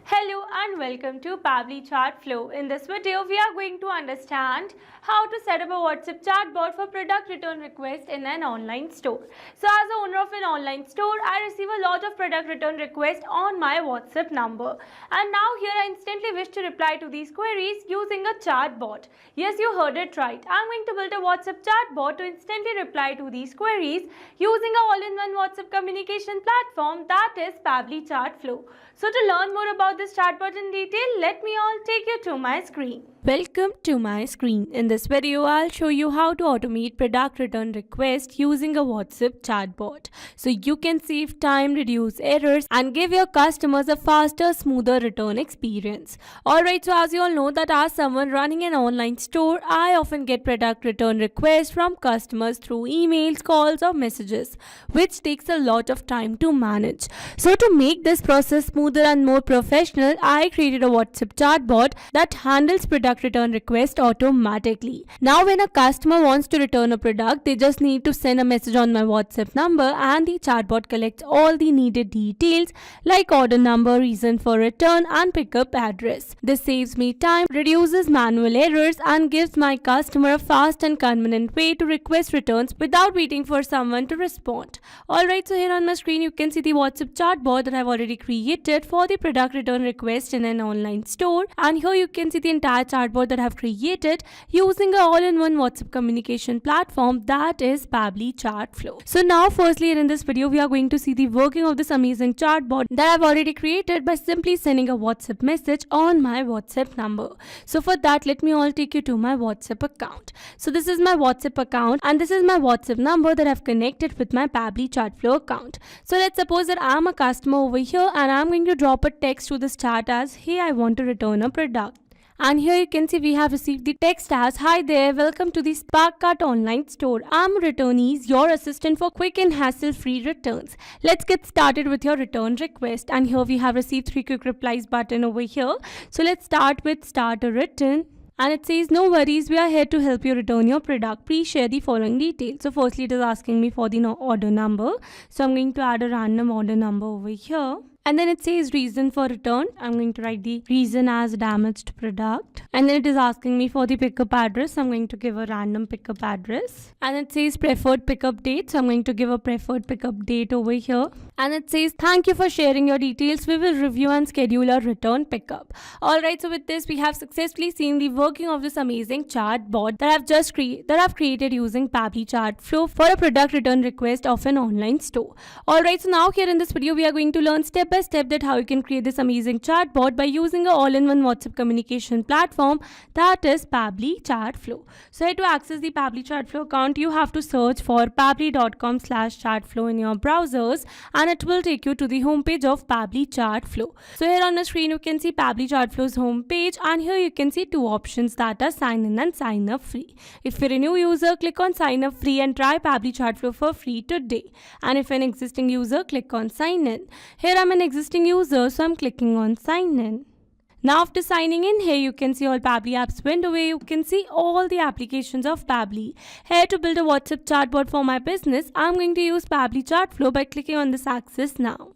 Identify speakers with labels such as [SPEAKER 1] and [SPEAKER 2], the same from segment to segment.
[SPEAKER 1] Hello and welcome to Pabbly Chatflow. In this video, we are going to understand how to set up a WhatsApp chatbot for product return request in an online store. So as the owner of an online store, I receive a lot of product return requests on my WhatsApp number. And now here I instantly wish to reply to these queries using a chatbot. Yes, you heard it right. I'm going to build a WhatsApp chatbot to instantly reply to these queries using an all-in-one WhatsApp communication platform that is Pabbly Chatflow. So to learn more about this chatbot in detail, let me all take you to my screen. Welcome to my screen. In this video, I'll show you how to automate product return requests using a WhatsApp chatbot. So you can save time, reduce errors, and give your customers a faster, smoother return experience. Alright, so as you all know that as someone running an online store, I often get product return requests from customers through emails, calls, or messages, which takes a lot of time to manage. So to make this process smoother and more professional, I created a WhatsApp chatbot that handles product return request automatically. Now when a customer wants to return a product, they just need to send a message on my WhatsApp number and the chatbot collects all the needed details like order number, reason for return, and pickup address. This saves me time, reduces manual errors, and gives my customer a fast and convenient way to request returns without waiting for someone to respond. Alright, so here on my screen you can see the WhatsApp chatbot that I've already created for the product return request in an online store, and here you can see the entire chatbot that I have created using an all-in-one WhatsApp communication platform that is Pabbly Chatflow. So now firstly in this video we are going to see the working of this amazing chatbot that I've already created by simply sending a WhatsApp message on my WhatsApp number. So for that, let me all take you to my WhatsApp account. So this is my WhatsApp account and this is my WhatsApp number that I've connected with my Pabbly Chatflow account. So let's suppose that I'm a customer over here and I'm going to drop a text to this chat as, hey, I want to return a product. And here you can see we have received the text as, hi there, welcome to the Sparkcart online store. I'm Returnees, your assistant for quick and hassle-free returns. Let's get started with your return request. And here we have received 3 quick replies button over here. So let's start with start a return. And it says, no worries, we are here to help you return your product. Please share the following details. So firstly, it is asking me for the order number. So I'm going to add a random order number over here. And then it says reason for return. I'm going to write the reason as damaged product. And then it is asking me for the pickup address. I'm going to give a random pickup address. And it says preferred pickup date. So I'm going to give a preferred pickup date over here. And it says, thank you for sharing your details. We will review and schedule a return pickup. Alright, so with this, we have successfully seen the working of this amazing chatbot that I've created using Pabbly Chatflow for a product return request of an online store. Alright, so now here in this video, we are going to learn step by step that how you can create this amazing chatbot by using an all-in-one WhatsApp communication platform that is Pabbly Chatflow. So here to access the Pabbly Chatflow account, you have to search for pabbly.com/chatflow in your browsers and it will take you to the homepage of Pabbly Chatflow. So here on the screen you can see Pabbly Chatflow's homepage and here you can see 2 options that are sign in and sign up free. If you're a new user, click on sign up free and try Pabbly Chatflow for free today. And if you're an existing user, click on sign in. Here I'm an existing user, so I'm clicking on sign in. Now after signing in, here you can see all Pabbly apps window where you can see all the applications of Pabbly. Here to build a WhatsApp chatbot for my business, I'm going to use Pabbly Chatflow by clicking on this axis now.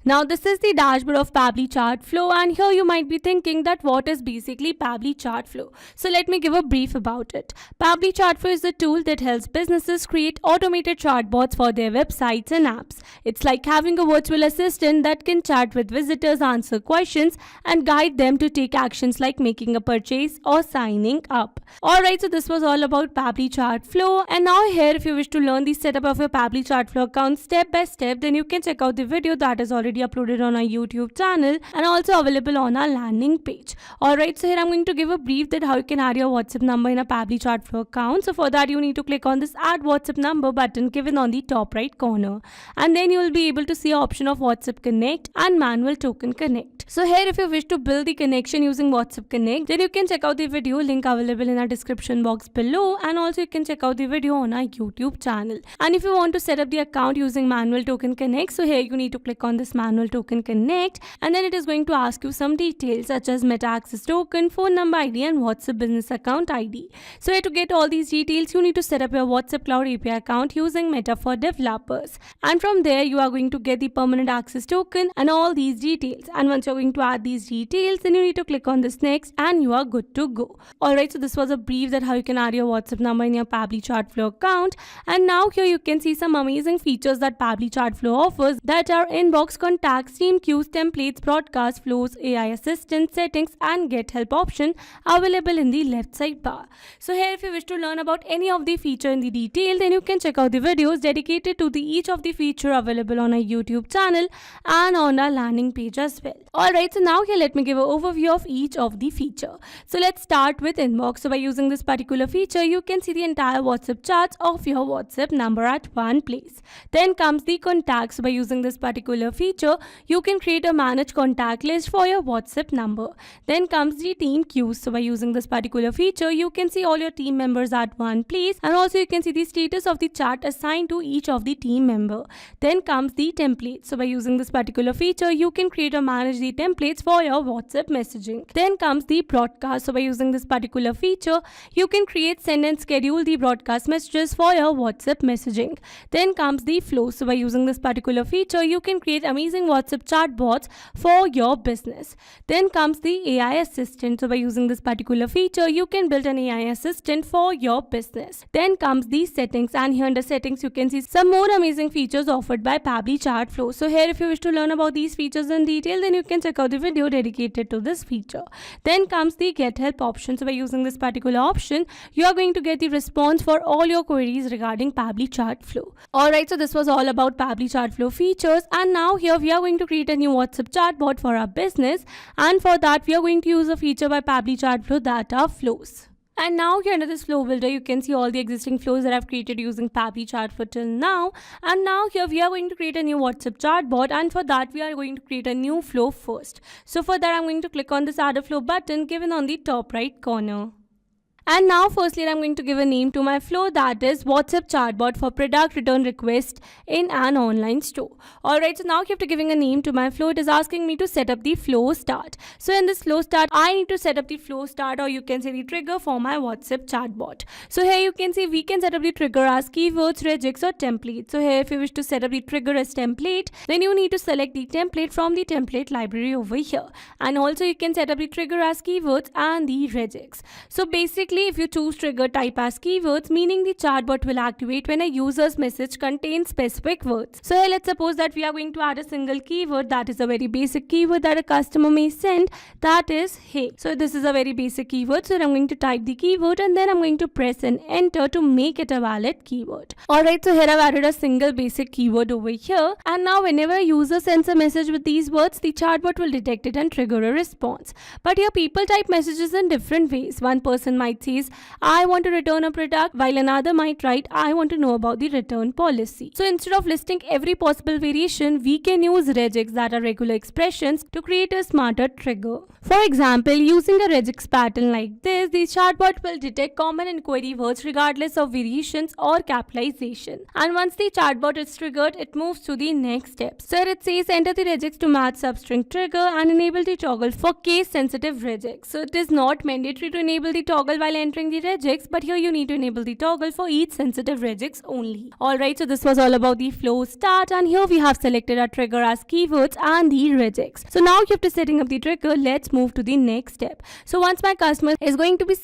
[SPEAKER 1] Now this is the dashboard of Pabbly Chatflow and here you might be thinking that what is basically Pabbly Chatflow. So let me give a brief about it. Pabbly Chatflow is a tool that helps businesses create automated chatbots for their websites and apps. It's like having a virtual assistant that can chat with visitors, answer questions, and guide them to take actions like making a purchase or signing up. Alright, so this was all about Pabbly Chatflow, and now here if you wish to learn the setup of your Pabbly Chatflow account step by step, then you can check out the video that is already uploaded on our YouTube channel and also available on our landing page. Alright, so here I'm going to give a brief that how you can add your WhatsApp number in a Pabbly Chatflow account. So for that you need to click on this add WhatsApp number button given on the top right corner, and then you will be able to see an option of WhatsApp Connect and manual token connect. So here if you wish to build the connection using WhatsApp Connect, then you can check out the video link available in our description box below, and also you can check out the video on our YouTube channel. And if you want to set up the account using manual token connect, so here you need to click on this manual token connect, and then it is going to ask you some details such as Meta access token, phone number ID, and WhatsApp business account ID. So here to get all these details, you need to set up your WhatsApp Cloud API account using Meta for developers. And from there, you are going to get the permanent access token and all these details. And once you're going to add these details, then you need to click on this next and you are good to go. Alright, so this was a brief that how you can add your WhatsApp number in your Pabbly Chatflow account. And now here you can see some amazing features that Pabbly Chatflow offers, that are inbox, contacts, team queues, templates, broadcast flows, AI assistant, settings, and get help option available in the left side bar. So here if you wish to learn about any of the feature in the detail, then you can check out the videos dedicated to each of the feature available on our YouTube channel and on our landing page as well. Alright, so now here let me give an overview of each of the feature. So let's start with inbox. So by using this particular feature, you can see the entire WhatsApp chats of your WhatsApp number at one place. Then comes the contacts. So by using this particular feature, you can create a managed contact list for your WhatsApp number. Then comes the team queues. So by using this particular feature, you can see all your team members at one place, and also you can see the status of the chat assigned to each of the team member. Then comes the templates. So by using this particular feature, you can create or manage the templates for your WhatsApp messaging. Then comes the broadcast. So by using this particular feature, you can create, send, and schedule the broadcast messages for your WhatsApp messaging. Then comes the flow. So by using this particular feature, you can create amazing WhatsApp chatbots for your business. Then comes the AI assistant. So by using this particular feature, you can build an AI assistant for your business. Then comes the settings, and here under settings you can see some more amazing features offered by Pabbly Chatflow. So here if you wish to learn about these features in detail, then you can check out the video dedicated to this feature. Then comes the get help option. So by using this particular option, you are going to get the response for all your queries regarding Pabbly Chatflow. Alright, so this was all about Pabbly Chatflow features, and now here we are going to create a new WhatsApp chatbot for our business, and for that we are going to use a feature by Pabbly Chatflow that are flows. And now here under this flow builder, you can see all the existing flows that I've created using Pabbly Chatflow till now. And now here we are going to create a new WhatsApp chatbot, and for that we are going to create a new flow first. So for that I'm going to click on this add a flow button given on the top right corner. And now firstly I'm going to give a name to my flow, that is WhatsApp chatbot for product return request in an online store. Alright, so now after giving a name to my flow, it is asking me to set up the flow start. So in this flow start, I need to set up the flow start, or you can say the trigger for my WhatsApp chatbot. So here you can see we can set up the trigger as keywords, regex, or template. So here if you wish to set up the trigger as template, then you need to select the template from the template library over here. And also you can set up the trigger as keywords and the regex. So basically if you choose trigger type as keywords, meaning the chatbot will activate when a user's message contains specific words. So here let's suppose that we are going to add a single keyword, that is a very basic keyword that a customer may send, that is hey. So this is a very basic keyword, so I'm going to type the keyword and then I'm going to press and enter to make it a valid keyword. Alright, so here I've added a single basic keyword over here, and now whenever a user sends a message with these words, the chatbot will detect it and trigger a response. But here people type messages in different ways. One person might says I want to return a product, while another might write I want to know about the return policy. So instead of listing every possible variation, we can use regex, that are regular expressions, to create a smarter trigger. For example, using a regex pattern like this, the chatbot will detect common inquiry words regardless of variations or capitalization. And once the chatbot is triggered, it moves to the next step. So it says enter the regex to match substring trigger and enable the toggle for case sensitive regex. So it is not mandatory to enable the toggle while entering the regex, but here you need to enable the toggle for each sensitive regex only. Alright, so this was all about the flow start, and here we have selected our trigger as keywords and the regex. So now after setting up the trigger, let's move to the next step. So once my customer is going to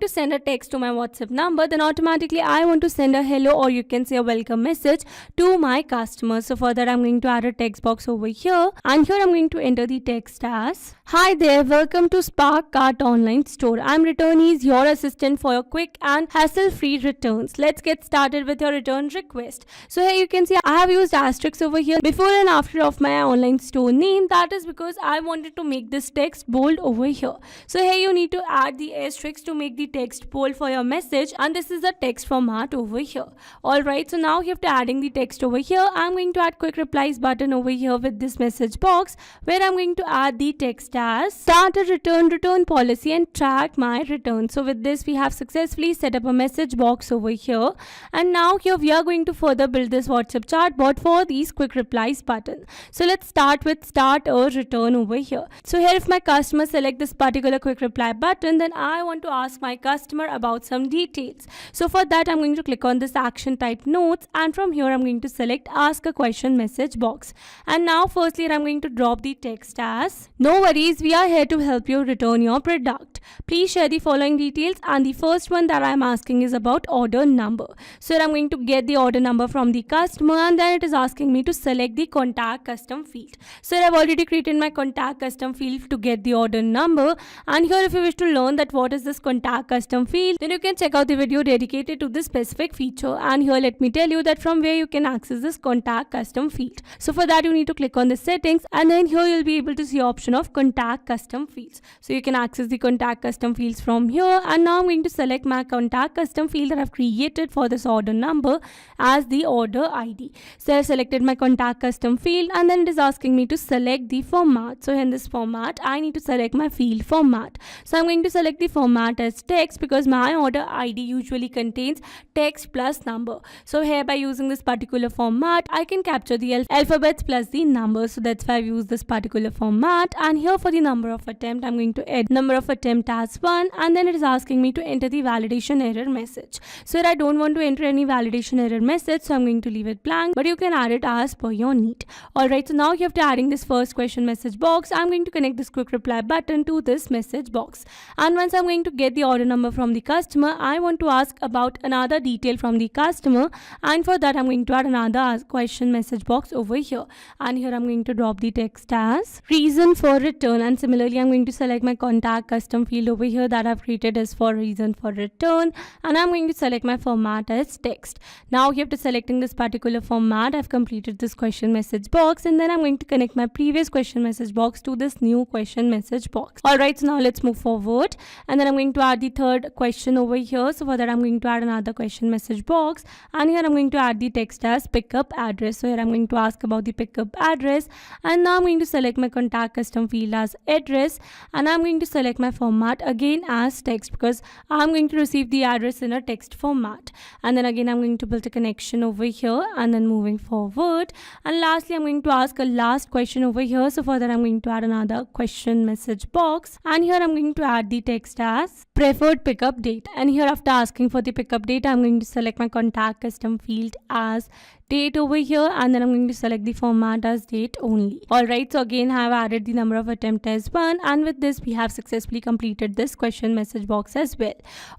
[SPEAKER 1] send a text to my WhatsApp number, then automatically I want to send a hello, or you can say a welcome message to my customer. So for that I'm going to add a text box over here, and here I'm going to enter the text as hi there, welcome to Spark Cart Online Store. I'm Returnees, your assistant for your quick and hassle-free returns. Let's get started with your return request. So here you can see I have used asterisks over here before and after of my online store name. That is because I wanted to make this text bold over here. So here you need to add the asterisks to make the text bold for your message, and this is the text format over here. Alright, so now after adding the text over here, I'm going to add quick replies button over here with this message box, where I'm going to add the text as start a return policy and track my return. So So with this, we have successfully set up a message box over here. And now here we are going to further build this WhatsApp chatbot for these quick replies button. So let's start with start or return over here. So here if my customer select this particular quick reply button, then I want to ask my customer about some details. So for that, I'm going to click on this action type notes, and from here I'm going to select ask a question message box. And now firstly I'm going to drop the text as no worries, we are here to help you return your product. Please share the following details, and the first one that I'm asking is about order number. So I'm going to get the order number from the customer, and then it is asking me to select the contact custom field. So I've already created my contact custom field to get the order number, and here if you wish to learn that what is this contact custom field, then you can check out the video dedicated to this specific feature. And here let me tell you that from where you can access this contact custom field. So for that you need to click on the settings, and then here you'll be able to see option of contact custom fields. So you can access the contact custom fields from here, and now I'm going to select my contact custom field that I've created for this order number as the order ID. So I've selected my contact custom field, and then it is asking me to select the format. So in this format I need to select my field format. So I'm going to select the format as text because my order ID usually contains text plus number. So here by using this particular format I can capture the alphabets plus the numbers. So that's why I've used this particular format. And here for the number of attempt, I'm going to add number of attempt as 1, and then it is asking me to enter the validation error message. So I don't want to enter any validation error message, so I'm going to leave it blank, but you can add it as per your need. Alright, so now after adding this first question message box, I'm going to connect this quick reply button to this message box. And once I'm going to get the order number from the customer, I want to ask about another detail from the customer, and for that I'm going to add another question message box over here. And here I'm going to drop the text as reason for return, and similarly I'm going to select my contact custom field over here that I've created as for reason for return, and I'm going to select my format as text. Now after selecting this particular format, I've completed this question message box, and then I'm going to connect my previous question message box to this new question message box. Alright, so now let's move forward, and then I'm going to add the third question over here. So for that I'm going to add another question message box, and here I'm going to add the text as pickup address. So here I'm going to ask about the pickup address, and now I'm going to select my contact custom field as address, and I'm going to select my format again as text because I'm going to receive the address in a text format. And then again I'm going to build a connection over here, and then moving forward, and lastly I'm going to ask a last question over here. So for that I'm going to add another question message box, and here I'm going to add the text as preferred pickup date. And here after asking for the pickup date, I'm going to select my contact custom field as date over here, and then I'm going to select the format as date only. Alright, so again I have added the number of attempt as 1, and with this we have successfully completed this question message box as well.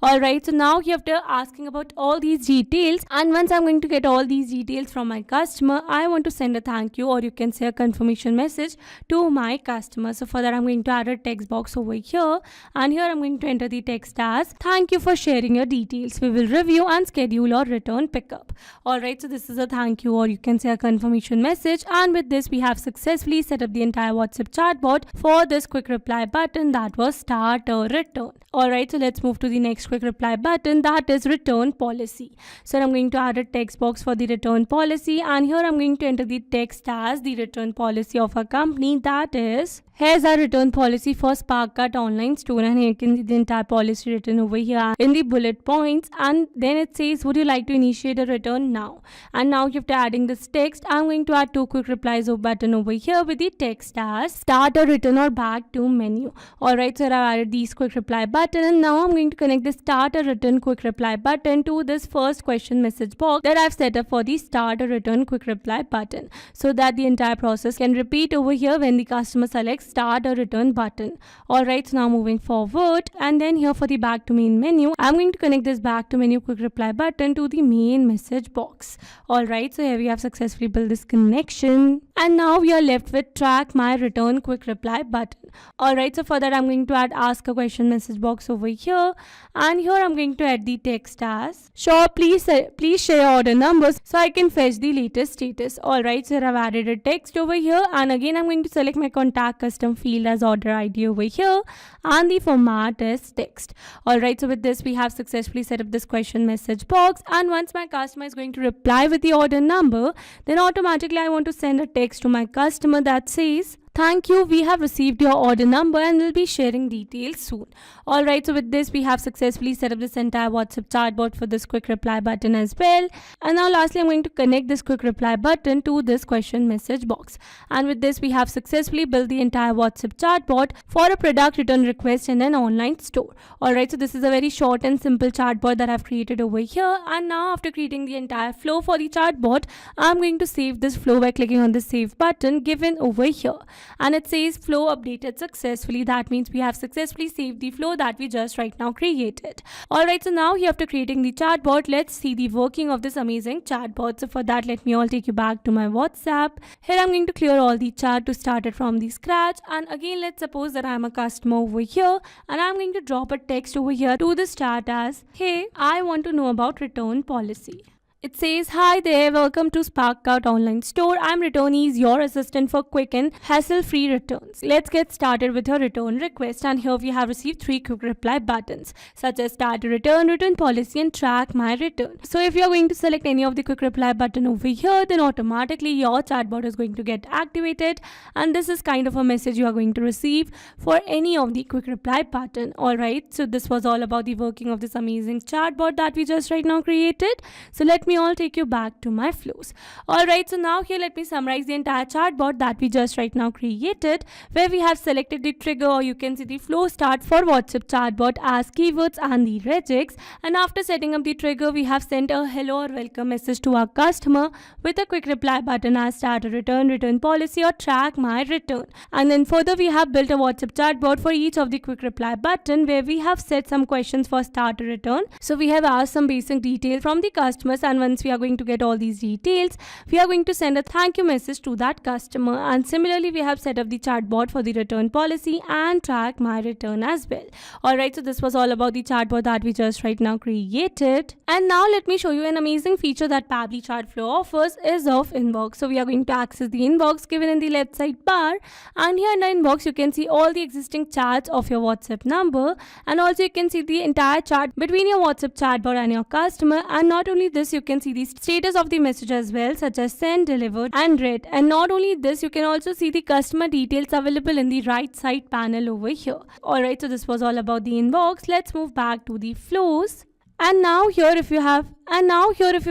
[SPEAKER 1] Alright, so now after asking about all these details, and once I'm going to get all these details from my customer, I want to send a thank you, or you can say a confirmation message to my customer. So for that I'm going to add a text box over here, and here I'm going to enter the text as thank you for sharing your details. We will review and schedule or return pickup. Alright, so this is a thank you, or you can say a confirmation message, and with this we have successfully set up the entire WhatsApp chatbot for this quick reply button that was start or return. Alright, so let's move to the next quick reply button, that is return policy. So I'm going to add a text box for the return policy, and here I'm going to enter the text as the return policy of a company, that is here's our return policy for SparkCut online store, and here you can see the entire policy written over here in the bullet points, and then it says would you like to initiate a return now. And now after adding this text, I'm going to add two quick replies button over here with the text as start or return or back to menu. Alright, so I've added these quick reply button, and now I'm going to connect the start or return quick reply button to this first question message box that I've set up for the start or return quick reply button, so that the entire process can repeat over here when the customer selects start or return button. Alright, so now moving forward, and then here for the back to main menu, I'm going to connect this back to menu quick reply button to the main message box. Alright, so here we have successfully built this connection, and now we are left with track my return quick reply button. Alright, so for that I'm going to add ask a question message box over here, and here I'm going to add the text as sure, please share your order numbers so I can fetch the latest status. Alright, so I've added a text over here, and again I'm going to select my contact custom field as order ID over here, and the format is text. Alright, so with this we have successfully set up this question message box, and once my customer is going to reply with the order number, then automatically I want to send a text to my customer that says Thank you. We have received your order number and we'll be sharing details soon. Alright, so with this, we have successfully set up this entire WhatsApp chatbot for this quick reply button as well. And now lastly, I'm going to connect this quick reply button to this question message box. And with this, we have successfully built the entire WhatsApp chatbot for a product return request in an online store. Alright, so this is a very short and simple chatbot that I've created over here. And now after creating the entire flow for the chatbot, I'm going to save this flow by clicking on the save button given over here. And it says flow updated successfully. That means we have successfully saved the flow that we just right now created. Alright, so now here after creating the chatbot, let's see the working of this amazing chatbot. So for that, let me all take you back to my WhatsApp. Here I'm going to clear all the chat to start it from the scratch. And again, let's suppose that I'm a customer over here and I'm going to drop a text over here to this chat as, hey, I want to know about return policy. It says, hi there, welcome to SparkCart online store. I'm Returnees, your assistant for quick and hassle-free returns. Let's get started with your return request. And here we have received 3 quick reply buttons, such as start a return, return policy, and track my return. So if you're going to select any of the quick reply button over here, then automatically your chatbot is going to get activated. And this is kind of a message you are going to receive for any of the quick reply button. Alright, so this was all about the working of this amazing chatbot that we just right now created. So let me all take you back to my flows. Alright, so now here let me summarize the entire chatbot that we just right now created, where we have selected the trigger, or you can see the flow start for WhatsApp chatbot as keywords and the regex. And after setting up the trigger, we have sent a hello or welcome message to our customer with a quick reply button as start a return, return policy, or track my return. And then further we have built a WhatsApp chatbot for each of the quick reply button, where we have set some questions for start a return. So we have asked some basic details from the customers, and once we are going to get all these details, we are going to send a thank you message to that customer. And similarly, we have set up the chatbot for the return policy and track my return as well. Alright, so this was all about the chatbot that we just right now created. And now let me show you an amazing feature that Pabbly Chatflow offers is of inbox. So we are going to access the inbox given in the left side bar, and here in the inbox you can see all the existing chats of your WhatsApp number, and also you can see the entire chat between your WhatsApp chatbot and your customer. And not only this, you can see the status of the message as well, such as sent, delivered, and read. And not only this, you can also see the customer details available in the right side panel over here. Alright, so this was all about the inbox. Let's move back to the flows. And now here if you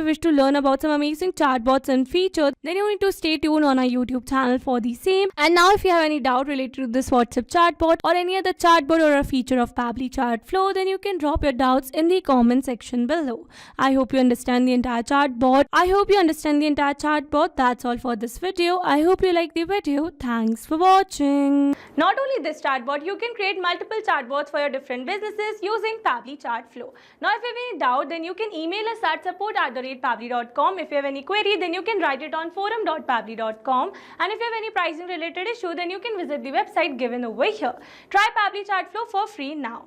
[SPEAKER 1] wish to learn about some amazing chatbots and features, then you need to stay tuned on our YouTube channel for the same. And now if you have any doubt related to this WhatsApp chatbot or any other chatbot or a feature of Pabbly Chatflow, then you can drop your doubts in the comment section below. I hope you understand the entire chatbot. That's all for this video. I hope you like the video. Thanks for watching. Not only this chatbot, you can create multiple chatbots for your different businesses using Pabbly Chatflow. Now if you have any doubt, then you can email us at support@pabbly.com. If you have any query, then you can write it on forum.pabbly.com. And if you have any pricing related issue, then you can visit the website given over here. Try Pabbly Chatflow for free now.